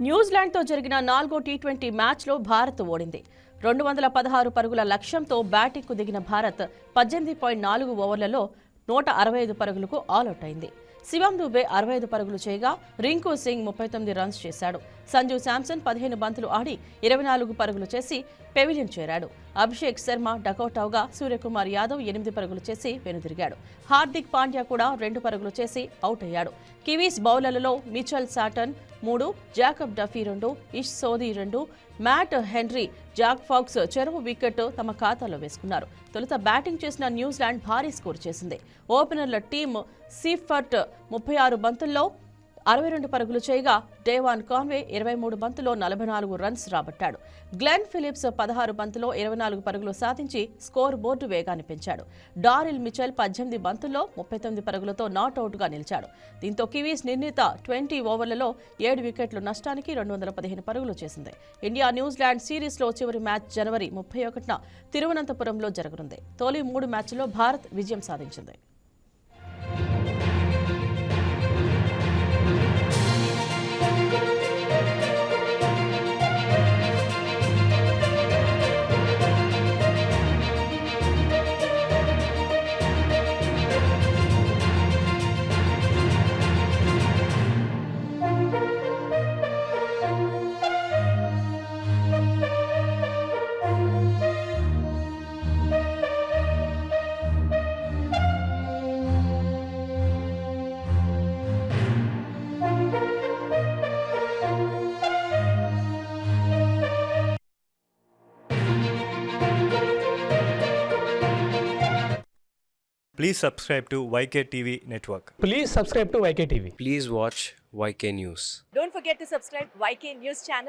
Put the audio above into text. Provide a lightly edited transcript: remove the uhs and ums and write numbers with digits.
న్యూజిలాండ్తో జరిగిన 4వ టీ20 మ్యాచ్లో భారత్ ఓడింది. 216 పరుగుల లక్ష్యంతో బ్యాటింగ్కు దిగిన భారత్ 18.4 ఓవర్లలో 165 పరుగులకు ఆలౌట్ అయింది. శివం దుబే 65 పరుగులు చేయగా రింకు సింగ్ 39 రన్స్ చేశాడు. సంజు శాంసన్ 15 బంతులు ఆడి 24 పరుగులు చేసి పెవిలియన్ చేరాడు. అభిషేక్ శర్మ డకౌట్ అవగా సూర్యకుమార్ యాదవ్ 8 పరుగులు చేసి వెనుదిరిగాడు. హార్దిక్ పాండ్యా కూడా 2 పరుగులు చేసి అవుట్ అయ్యాడు. కివీస్ బౌలర్లలో మిచెల్ సాటన్ 3, జాకబ్ డఫీ 2, ఇష్ Sodhi 2, Matt Henry, Jack pox చెరో వికెట్ తమ ఖాతాలో వేసుకున్నారు. తొలుత బ్యాటింగ్ చేసిన న్యూజిలాండ్ భారీ స్కోర్ చేసింది. ఓపెనర్ల టీం సీఫర్ట్ 36 బంతుల్లో 62 పరుగులు చేయగా డేవాన్ కాన్వే 23 బంతుల్లో 44 రన్స్ రాబట్టాడు. గ్లెన్ ఫిలిప్స్ 16 బంతుల్లో 24 పరుగులు సాధించి స్కోర్ బోర్డు వేగాన్ని పెంచాడు. డారిల్ మిచెల్ 18 బంతుల్లో 39 పరుగులతో నాట్అవుట్గా నిలిచాడు. దీంతో కివీస్ నిర్ణీత 20 ఓవర్లలో 7 వికెట్ల నష్టానికి 215 పరుగులు చేసింది. ఇండియా న్యూజిలాండ్ సిరీస్లో చివరి మ్యాచ్ జనవరి 31న తిరువనంతపురంలో జరగనుంది. తొలి 3 మ్యాచ్ల్లో భారత్ విజయం సాధించింది. Please subscribe to YKTV Network. Please subscribe to YKTV. Please watch YK News. Don't forget to subscribe YK News channel.